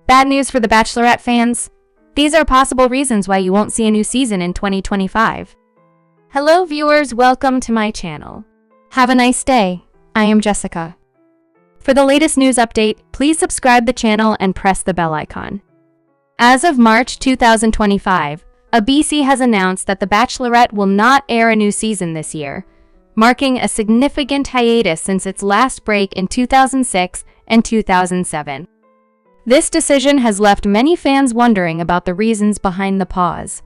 Bad news for the Bachelorette fans. These are possible reasons why you won't see a new season in 2025. Hello viewers, welcome to my channel. Have a nice day. I am Jessica. For the latest news update, please subscribe the channel and press the bell icon. As of March 2025, ABC has announced that The Bachelorette will not air a new season this year, marking a significant hiatus since its last break in 2006 and 2007. This decision has left many fans wondering about the reasons behind the pause.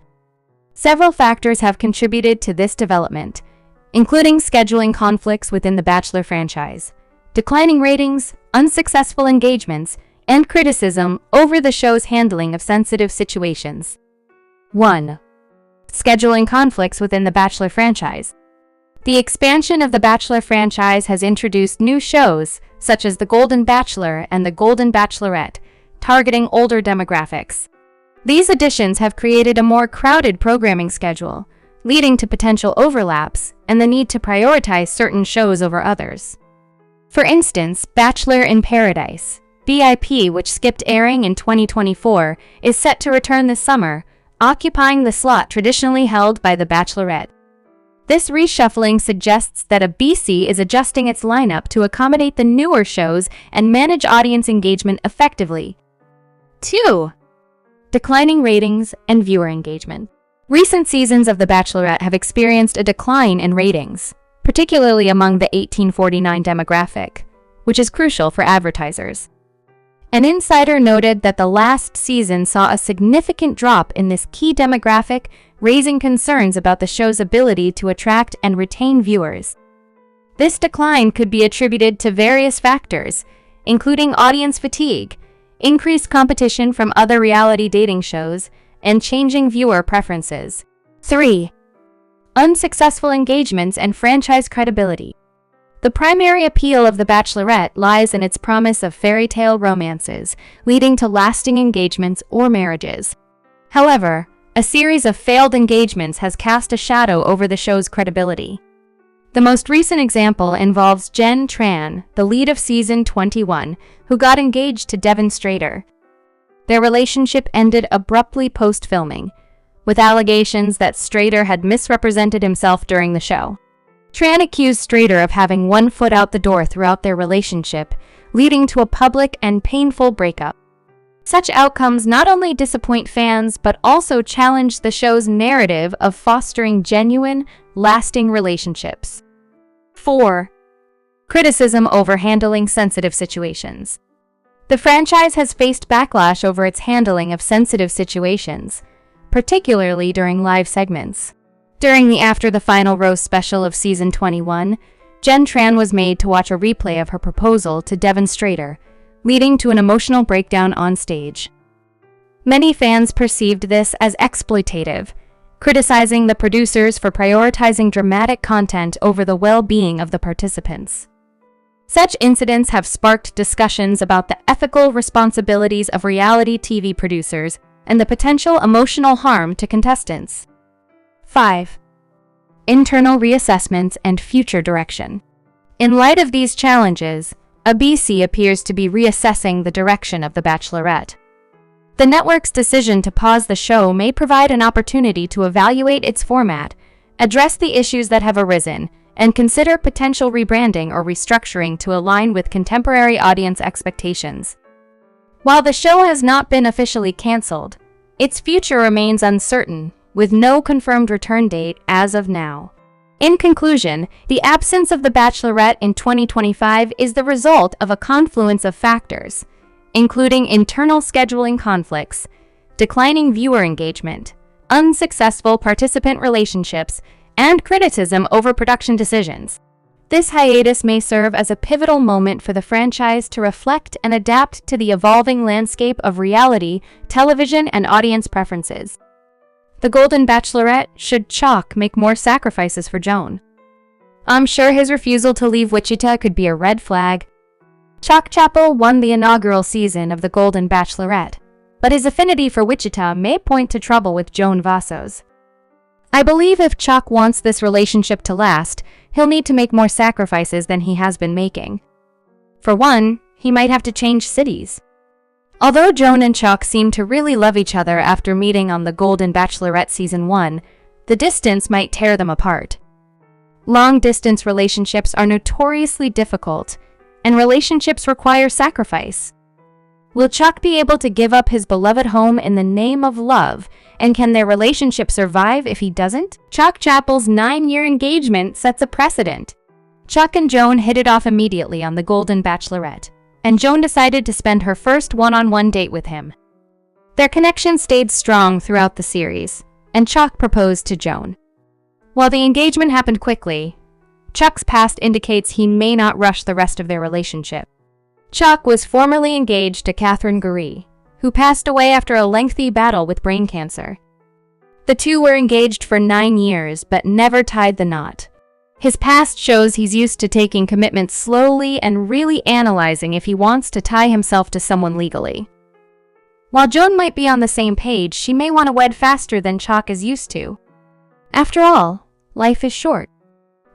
Several factors have contributed to this development, including scheduling conflicts within the Bachelor franchise, declining ratings, unsuccessful engagements, and criticism over the show's handling of sensitive situations. 1. Scheduling conflicts within the Bachelor franchise. The expansion of the Bachelor franchise has introduced new shows, such as The Golden Bachelor and The Golden Bachelorette, targeting older demographics. These additions have created a more crowded programming schedule, leading to potential overlaps and the need to prioritize certain shows over others. For instance, Bachelor in Paradise, BIP, which skipped airing in 2024, is set to return this summer, occupying the slot traditionally held by The Bachelorette. This reshuffling suggests that ABC is adjusting its lineup to accommodate the newer shows and manage audience engagement effectively. 2. Declining ratings and viewer engagement. Recent seasons of The Bachelorette have experienced a decline in ratings, particularly among the 18-49 demographic, which is crucial for advertisers. An insider noted that the last season saw a significant drop in this key demographic, raising concerns about the show's ability to attract and retain viewers. This decline could be attributed to various factors, including audience fatigue, increased competition from other reality dating shows, and changing viewer preferences. 3. Unsuccessful engagements and franchise credibility. The primary appeal of The Bachelorette lies in its promise of fairy tale romances, leading to lasting engagements or marriages. However, a series of failed engagements has cast a shadow over the show's credibility. The most recent example involves Jen Tran, the lead of season 21, who got engaged to Devon Strader. Their relationship ended abruptly post-filming, with allegations that Strader had misrepresented himself during the show. Tran accused Strader of having one foot out the door throughout their relationship, leading to a public and painful breakup. Such outcomes not only disappoint fans, but also challenge the show's narrative of fostering genuine, lasting relationships. 4. Criticism over handling sensitive situations. The franchise has faced backlash over its handling of sensitive situations, particularly during live segments. During the After the Final Rose special of season 21, Jen Tran was made to watch a replay of her proposal to Devon Strader, leading to an emotional breakdown on stage. Many fans perceived this as exploitative, criticizing the producers for prioritizing dramatic content over the well-being of the participants. Such incidents have sparked discussions about the ethical responsibilities of reality TV producers and the potential emotional harm to contestants. 5. Internal reassessments and future direction. In light of these challenges, ABC appears to be reassessing the direction of The Bachelorette. The network's decision to pause the show may provide an opportunity to evaluate its format, address the issues that have arisen, and consider potential rebranding or restructuring to align with contemporary audience expectations. While the show has not been officially canceled, its future remains uncertain, with no confirmed return date as of now. In conclusion, the absence of The Bachelorette in 2025 is the result of a confluence of factors, including internal scheduling conflicts, declining viewer engagement, unsuccessful participant relationships, and criticism over production decisions. This hiatus may serve as a pivotal moment for the franchise to reflect and adapt to the evolving landscape of reality, television, and audience preferences. The Golden Bachelorette, should Chalk make more sacrifices for Joan? I'm sure his refusal to leave Wichita could be a red flag. Chalk Chapel won the inaugural season of The Golden Bachelorette, but his affinity for Wichita may point to trouble with Joan Vassos. I believe if Chalk wants this relationship to last, he'll need to make more sacrifices than he has been making. For one, he might have to change cities. Although Joan and Chuck seem to really love each other after meeting on The Golden Bachelorette Season 1, the distance might tear them apart. Long-distance relationships are notoriously difficult, and relationships require sacrifice. Will Chuck be able to give up his beloved home in the name of love, and can their relationship survive if he doesn't? Chuck Chappell's 9-year engagement sets a precedent. Chuck and Joan hit it off immediately on The Golden Bachelorette, and Joan decided to spend her first one-on-one date with him. Their connection stayed strong throughout the series, and Chuck proposed to Joan. While the engagement happened quickly, Chuck's past indicates he may not rush the rest of their relationship. Chuck was formerly engaged to Catherine Gurry, who passed away after a lengthy battle with brain cancer. The two were engaged for 9 years but never tied the knot. His past shows he's used to taking commitments slowly and really analyzing if he wants to tie himself to someone legally. While Joan might be on the same page, she may want to wed faster than Chuck is used to. After all, life is short.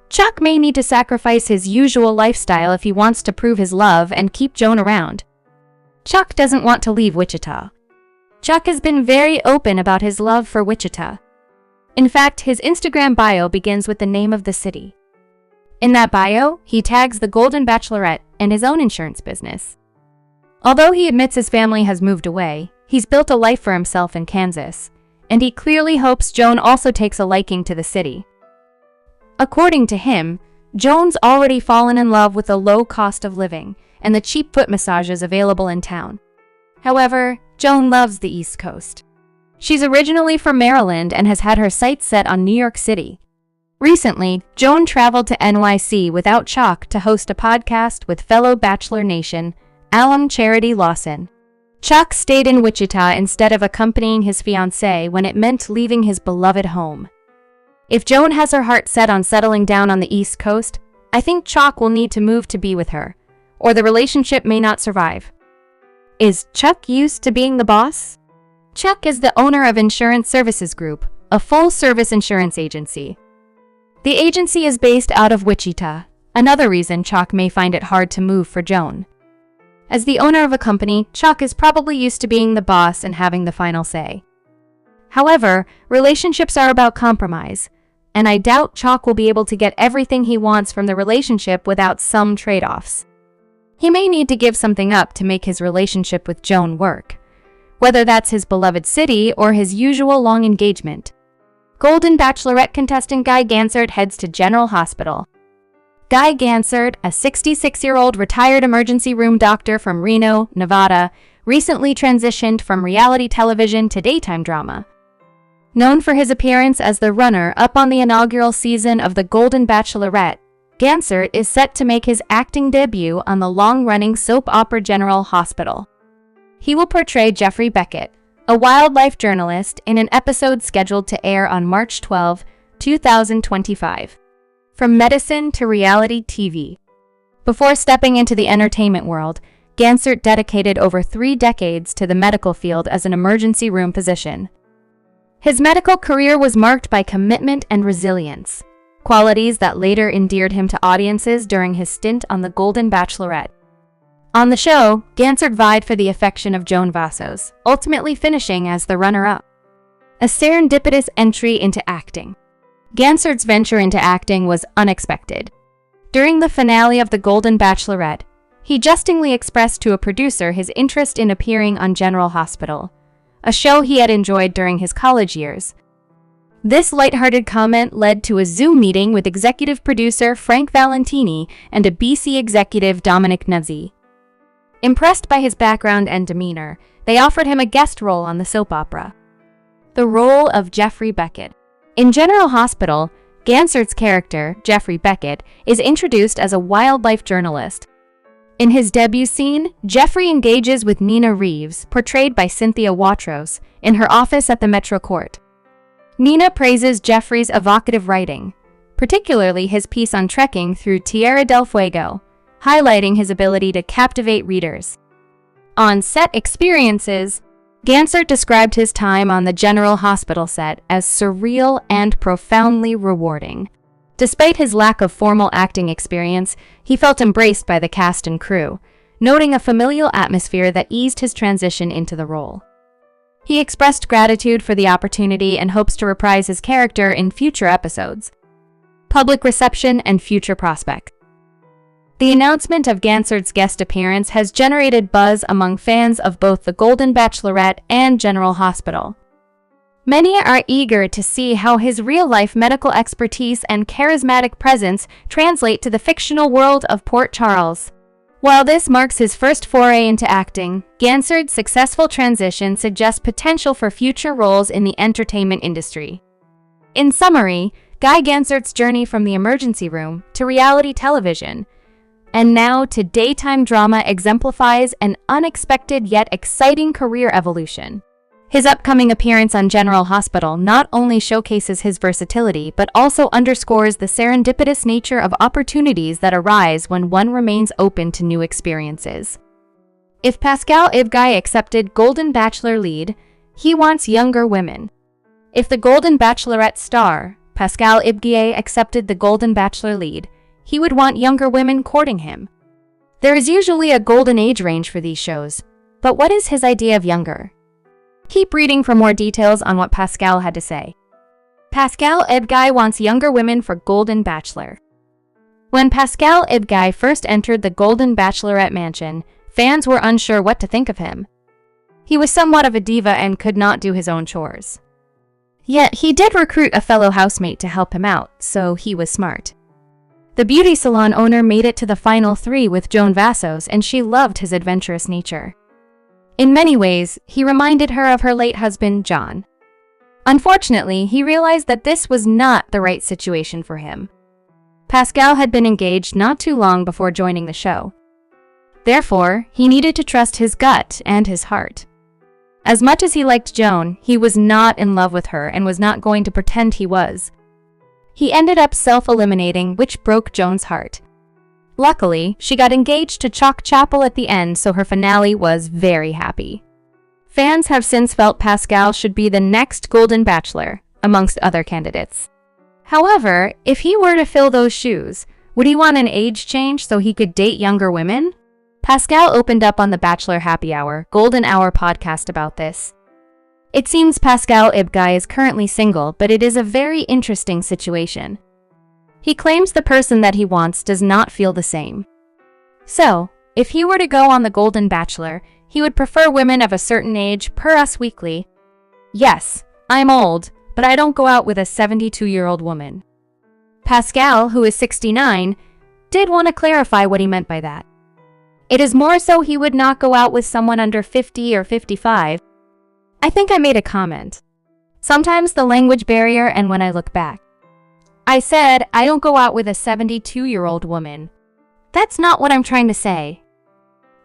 Chuck may need to sacrifice his usual lifestyle if he wants to prove his love and keep Joan around. Chuck doesn't want to leave Wichita. Chuck has been very open about his love for Wichita. In fact, his Instagram bio begins with the name of the city. In that bio, he tags the Golden Bachelorette and his own insurance business. Although he admits his family has moved away, he's built a life for himself in Kansas, and he clearly hopes Joan also takes a liking to the city. According to him, Joan's already fallen in love with the low cost of living and the cheap foot massages available in town. However, Joan loves the East Coast. She's originally from Maryland and has had her sights set on New York City. Recently, Joan traveled to NYC without Chuck to host a podcast with fellow Bachelor Nation alum Charity Lawson. Chuck stayed in Wichita instead of accompanying his fiancée when it meant leaving his beloved home. If Joan has her heart set on settling down on the East Coast, I think Chuck will need to move to be with her, or the relationship may not survive. Is Chuck used to being the boss? Chuck is the owner of Insurance Services Group, a full-service insurance agency. The agency is based out of Wichita, another reason Chuck may find it hard to move for Joan. As the owner of a company, Chuck is probably used to being the boss and having the final say. However, relationships are about compromise, and I doubt Chuck will be able to get everything he wants from the relationship without some trade-offs. He may need to give something up to make his relationship with Joan work, whether that's his beloved city or his usual long engagement. Golden Bachelorette contestant Guy Gansert heads to General Hospital. Guy Gansert, a 66-year-old retired emergency room doctor from Reno, Nevada, recently transitioned from reality television to daytime drama. Known for his appearance as the runner-up on the inaugural season of The Golden Bachelorette, Gansert is set to make his acting debut on the long-running soap opera General Hospital. He will portray Jeffrey Beckett, a wildlife journalist, in an episode scheduled to air on March 12, 2025. From medicine to reality TV. Before stepping into the entertainment world, Gansert dedicated over 3 decades to the medical field as an emergency room physician. His medical career was marked by commitment and resilience, qualities that later endeared him to audiences during his stint on The Golden Bachelorette. On the show, Gansert vied for the affection of Joan Vassos, ultimately finishing as the runner-up. A serendipitous entry into acting. Gansert's venture into acting was unexpected. During the finale of The Golden Bachelorette, he jestingly expressed to a producer his interest in appearing on General Hospital, a show he had enjoyed during his college years. This lighthearted comment led to a Zoom meeting with executive producer Frank Valentini and a BC executive Dominic Nuzzi. Impressed by his background and demeanor, they offered him a guest role on the soap opera. The role of Jeffrey Beckett. In General Hospital, Gansert's character, Jeffrey Beckett, is introduced as a wildlife journalist. In his debut scene, Jeffrey engages with Nina Reeves, portrayed by Cynthia Watros, in her office at the Metro Court. Nina praises Jeffrey's evocative writing, particularly his piece on trekking through Tierra del Fuego, highlighting his ability to captivate readers. On set experiences, Gansert described his time on the General Hospital set as surreal and profoundly rewarding. Despite his lack of formal acting experience, he felt embraced by the cast and crew, noting a familial atmosphere that eased his transition into the role. He expressed gratitude for the opportunity and hopes to reprise his character in future episodes. Public reception and future prospects. The announcement of Gansert's guest appearance has generated buzz among fans of both The Golden Bachelorette and General Hospital. Many are eager to see how his real-life medical expertise and charismatic presence translate to the fictional world of Port Charles. While this marks his first foray into acting, Gansert's successful transition suggests potential for future roles in the entertainment industry. In summary, Guy Gansert's journey from the emergency room to reality television and now to daytime drama exemplifies an unexpected yet exciting career evolution. His upcoming appearance on General Hospital not only showcases his versatility but also underscores the serendipitous nature of opportunities that arise when one remains open to new experiences. If Pascal Ibgay accepted Golden Bachelor lead, he wants younger women. If the Golden Bachelorette star, Pascal Ibgay, accepted the Golden Bachelor lead, he would want younger women courting him. There is usually a golden age range for these shows, but what is his idea of younger? Keep reading for more details on what Pascal had to say. Pascal Ibgay wants younger women for Golden Bachelor. When Pascal Ibgay first entered the Golden Bachelorette mansion, fans were unsure what to think of him. He was somewhat of a diva and could not do his own chores. Yet he did recruit a fellow housemate to help him out, so he was smart. The beauty salon owner made it to the final 3 with Joan Vassos, and she loved his adventurous nature. In many ways, he reminded her of her late husband, John. Unfortunately, he realized that this was not the right situation for him. Pascal had been engaged not too long before joining the show. Therefore, he needed to trust his gut and his heart. As much as he liked Joan, he was not in love with her and was not going to pretend he was. He ended up self-eliminating, which broke Joan's heart. Luckily, she got engaged to Chalk Chapel at the end, so her finale was very happy. Fans have since felt Pascal should be the next Golden Bachelor, amongst other candidates. However, if he were to fill those shoes, would he want an age change so he could date younger women? Pascal opened up on the Bachelor Happy Hour, Golden Hour podcast about this. It seems Pascal Ibgay is currently single, but it is a very interesting situation. He claims the person that he wants does not feel the same. So, if he were to go on the Golden Bachelor, he would prefer women of a certain age per Us Weekly. Yes, I'm old, but I don't go out with a 72-year-old woman. Pascal, who is 69, did want to clarify what he meant by that. It is more so he would not go out with someone under 50 or 55. I think I made a comment. Sometimes the language barrier, and when I look back. I said, I don't go out with a 72-year-old woman. That's not what I'm trying to say.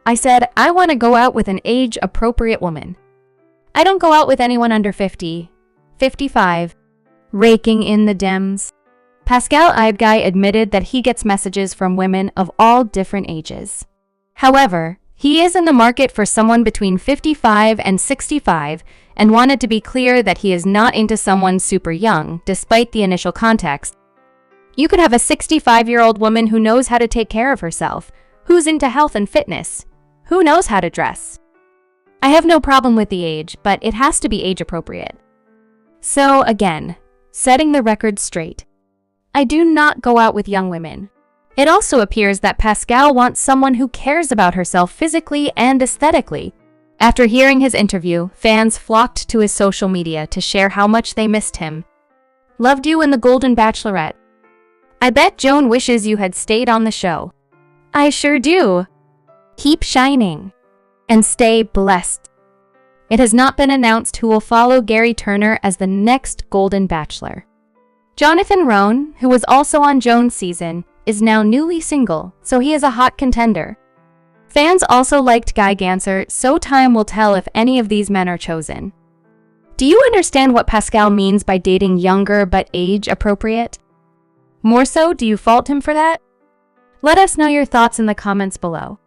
I said, I want to go out with an age-appropriate woman. I don't go out with anyone under 50, 55. Raking in the Dems. Pascal Ibgay admitted that he gets messages from women of all different ages. However, he is in the market for someone between 55 and 65 and wanted to be clear that he is not into someone super young, despite the initial context. You could have a 65-year-old woman who knows how to take care of herself, who's into health and fitness, who knows how to dress. I have no problem with the age, but it has to be age-appropriate. So again, setting the record straight. I do not go out with young women. It also appears that Pascal wants someone who cares about herself physically and aesthetically. After hearing his interview, fans flocked to his social media to share how much they missed him. Loved you in the Golden Bachelorette. I bet Joan wishes you had stayed on the show. I sure do. Keep shining. And stay blessed. It has not been announced who will follow Gary Turner as the next Golden Bachelor. Jonathan Roan, who was also on Joan's season, is now newly single, so he is a hot contender. Fans also liked Guy Gansert, so time will tell if any of these men are chosen. Do you understand what Pascal means by dating younger but age-appropriate? More so, do you fault him for that? Let us know your thoughts in the comments below.